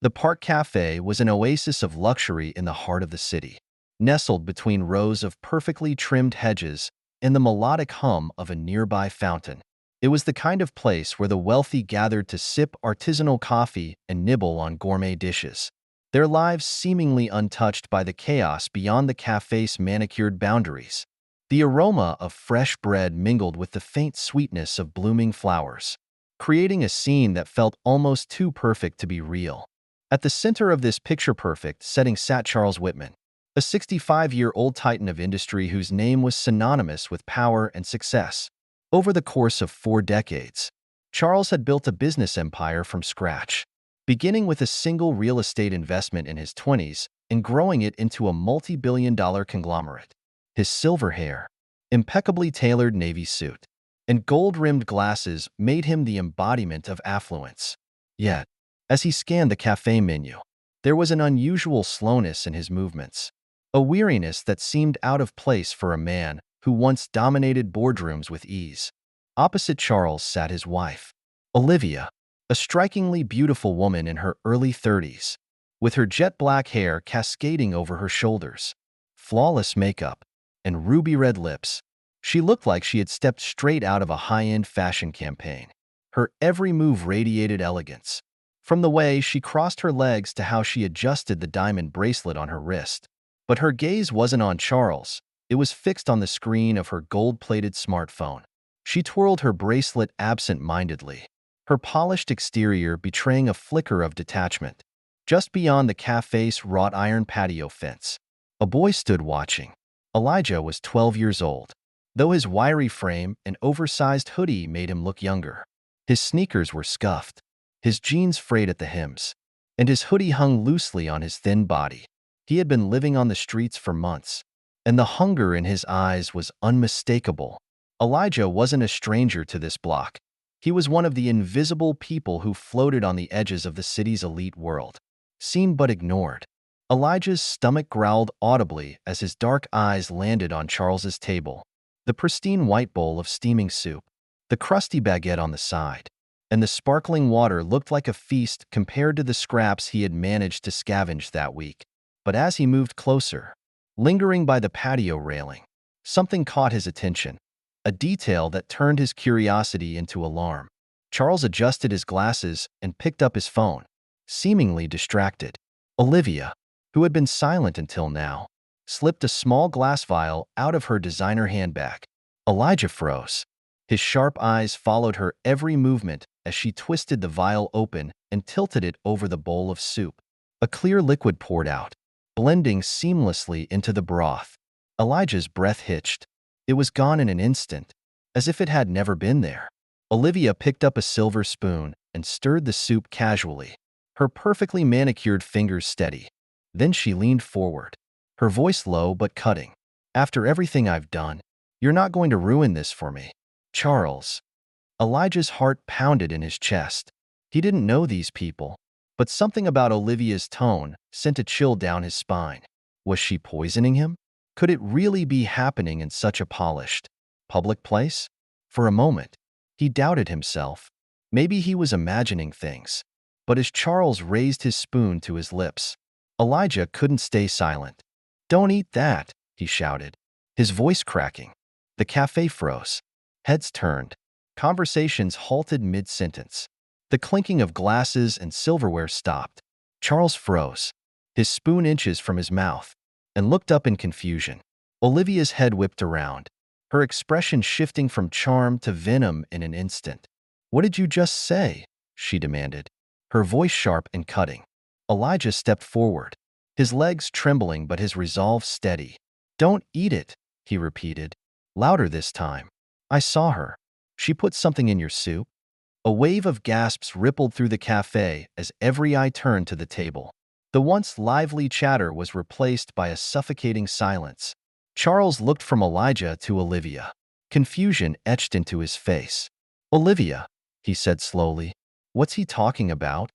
The Park Cafe was an oasis of luxury in the heart of the city, nestled between rows of perfectly trimmed hedges and the melodic hum of a nearby fountain. It was the kind of place where the wealthy gathered to sip artisanal coffee and nibble on gourmet dishes, their lives seemingly untouched by the chaos beyond the cafe's manicured boundaries. The aroma of fresh bread mingled with the faint sweetness of blooming flowers, creating a scene that felt almost too perfect to be real. At the center of this picture-perfect setting sat Charles Whitman, a 65-year-old titan of industry whose name was synonymous with power and success. Over the course of 4 decades, Charles had built a business empire from scratch, beginning with a single real estate investment in his 20s and growing it into a multi-billion-dollar conglomerate. His silver hair, impeccably tailored navy suit, and gold-rimmed glasses made him the embodiment of affluence. Yet, as he scanned the cafe menu, there was an unusual slowness in his movements, a weariness that seemed out of place for a man who once dominated boardrooms with ease. Opposite Charles sat his wife, Olivia, a strikingly beautiful woman in her early 30s, with her jet-black hair cascading over her shoulders, flawless makeup, and ruby-red lips. She looked like she had stepped straight out of a high-end fashion campaign. Her every move radiated elegance, from the way she crossed her legs to how she adjusted the diamond bracelet on her wrist. But her gaze wasn't on Charles. It was fixed on the screen of her gold-plated smartphone. She twirled her bracelet absent-mindedly, her polished exterior betraying a flicker of detachment. Just beyond the cafe's wrought iron patio fence, a boy stood watching. Elijah was 12 years old, though his wiry frame and oversized hoodie made him look younger. His sneakers were scuffed, his jeans frayed at the hems, and his hoodie hung loosely on his thin body. He had been living on the streets for months, and the hunger in his eyes was unmistakable. Elijah wasn't a stranger to this block. He was one of the invisible people who floated on the edges of the city's elite world, seen but ignored. Elijah's stomach growled audibly as his dark eyes landed on Charles's table. The pristine white bowl of steaming soup, the crusty baguette on the side, and the sparkling water looked like a feast compared to the scraps he had managed to scavenge that week. But as he moved closer, lingering by the patio railing, something caught his attention, a detail that turned his curiosity into alarm. Charles adjusted his glasses and picked up his phone, seemingly distracted. Olivia, who had been silent until now, slipped a small glass vial out of her designer handbag. Elijah froze. His sharp eyes followed her every movement as she twisted the vial open and tilted it over the bowl of soup. A clear liquid poured out, blending seamlessly into the broth. Elijah's breath hitched. It was gone in an instant, as if it had never been there. Olivia picked up a silver spoon and stirred the soup casually, her perfectly manicured fingers steady. Then she leaned forward, her voice low but cutting. "After everything I've done, you're not going to ruin this for me, Charles." Elijah's heart pounded in his chest. He didn't know these people, but something about Olivia's tone sent a chill down his spine. Was she poisoning him? Could it really be happening in such a polished, public place? For a moment, he doubted himself. Maybe he was imagining things. But as Charles raised his spoon to his lips, Elijah couldn't stay silent. "Don't eat that," he shouted, his voice cracking. The cafe froze. Heads turned. Conversations halted mid-sentence. The clinking of glasses and silverware stopped. Charles froze, his spoon inches from his mouth, and looked up in confusion. Olivia's head whipped around, her expression shifting from charm to venom in an instant. "What did you just say?" she demanded, her voice sharp and cutting. Elijah stepped forward, his legs trembling but his resolve steady. "Don't eat it," he repeated, louder this time. "I saw her. She put something in your soup." A wave of gasps rippled through the cafe as every eye turned to the table. The once lively chatter was replaced by a suffocating silence. Charles looked from Elijah to Olivia. Confusion etched into his face. "Olivia," he said slowly, "what's he talking about?"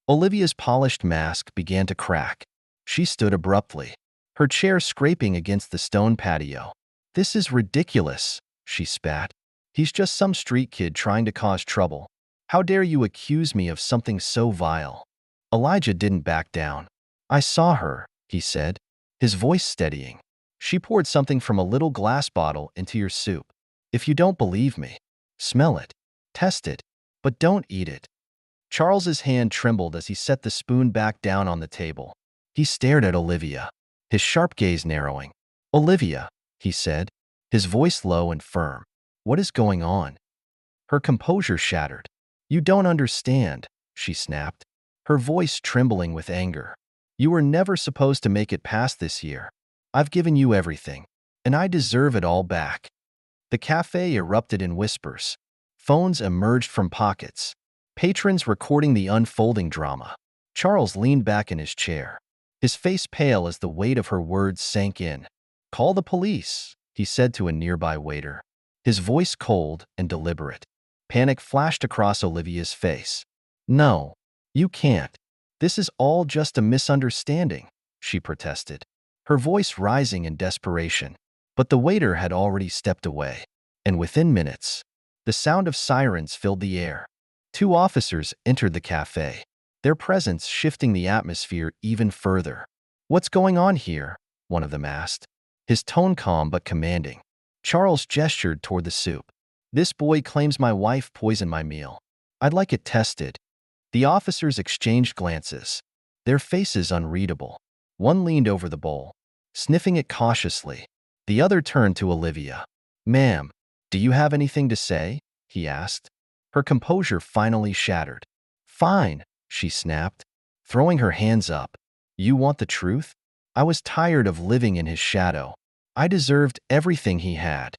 Olivia's polished mask began to crack. She stood abruptly, her chair scraping against the stone patio. "This is ridiculous," she spat. "He's just some street kid trying to cause trouble. How dare you accuse me of something so vile?" Elijah didn't back down. I saw her, he said, his voice steadying. She poured something from a little glass bottle into your soup. If you don't believe me, smell it, test it, but don't eat it. Charles's hand trembled as he set the spoon back down on the table. He stared at Olivia, his sharp gaze narrowing. Olivia, he said, his voice low and firm. What is going on? Her composure shattered. You don't understand, she snapped, her voice trembling with anger. You were never supposed to make it past this year. I've given you everything, and I deserve it all back. The cafe erupted in whispers. Phones emerged from pockets. Patrons recording the unfolding drama. Charles leaned back in his chair, his face pale as the weight of her words sank in. Call the police, he said to a nearby waiter, his voice cold and deliberate. Panic flashed across Olivia's face. No, you can't. This is all just a misunderstanding, she protested, her voice rising in desperation. But the waiter had already stepped away, and within minutes, the sound of sirens filled the air. Two officers entered the cafe, their presence shifting the atmosphere even further. What's going on here? One of them asked, his tone calm but commanding. Charles gestured toward the soup. This boy claims my wife poisoned my meal. I'd like it tested. The officers exchanged glances, their faces unreadable. One leaned over the bowl, sniffing it cautiously. The other turned to Olivia. Ma'am, do you have anything to say? He asked. Her composure finally shattered. Fine, she snapped, throwing her hands up. You want the truth? I was tired of living in his shadow. I deserved everything he had.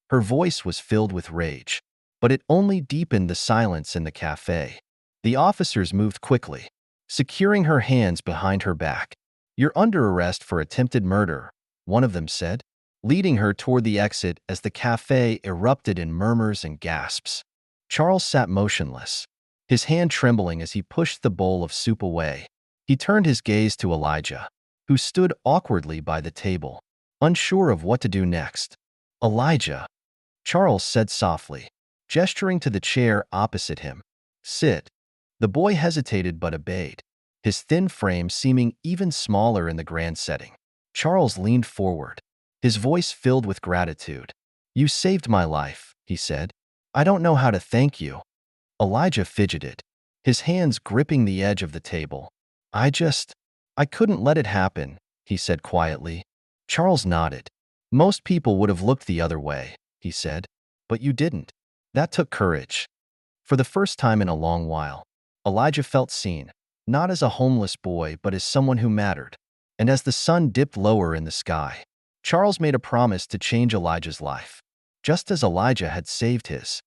Her voice was filled with rage, but it only deepened the silence in the cafe. The officers moved quickly, securing her hands behind her back. You're under arrest for attempted murder, one of them said, leading her toward the exit as the cafe erupted in murmurs and gasps. Charles sat motionless, his hand trembling as he pushed the bowl of soup away. He turned his gaze to Elijah, who stood awkwardly by the table, unsure of what to do next. Elijah, Charles said softly, gesturing to the chair opposite him. Sit. The boy hesitated but obeyed, his thin frame seeming even smaller in the grand setting. Charles leaned forward, his voice filled with gratitude. You saved my life, he said. I don't know how to thank you. Elijah fidgeted, his hands gripping the edge of the table. I couldn't let it happen, he said quietly. Charles nodded. Most people would have looked the other way, he said, but you didn't. That took courage. For the first time in a long while, Elijah felt seen, not as a homeless boy, but as someone who mattered. And as the sun dipped lower in the sky, Charles made a promise to change Elijah's life, just as Elijah had saved his.